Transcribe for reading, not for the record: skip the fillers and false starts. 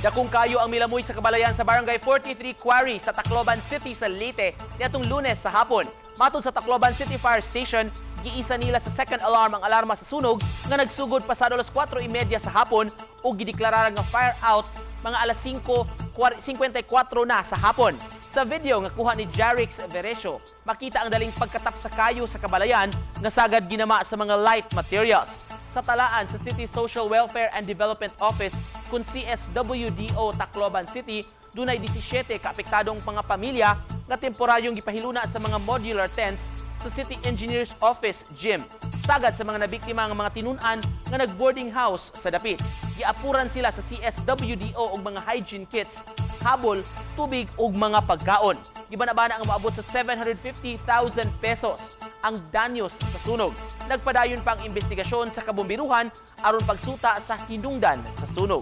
Dakong kayo ang milamoy sa kabalayan sa Barangay 43 Quarry sa Tacloban City sa Leyte niadtong Lunes sa hapon. Matod sa Tacloban City Fire Station, giisa nila sa second alarm ang alarma sa sunog nga nagsugod pasado alas 4:30 sa hapon ug gideklarara nga fire out mga alas 5:54 na sa hapon. Sa video nga kuha ni Jarix Veresio, makita ang daling pagkatap sa kayo sa kabalayan nga sagad ginama sa mga light materials. Sa talaan sa City Social Welfare and Development Office kung CSWDO Tacloban City, dunay 17 kaapektadong mga pamilya nga temporaryong gipahiluna sa mga modular tents sa City Engineers Office gym. Sagad sa mga nabiktima ng mga tinun-an nga nag-boarding house sa dapit. Giapuran sila sa CSWDO og mga hygiene kits, habol, tubig ug mga pagkaon. Gibanabana ang maabot sa 750,000 pesos ang danyos sa sunog. Nagpadayon pa ang investigasyon sa kabombiruhan aron pagsuta sa hinungdan sa sunog.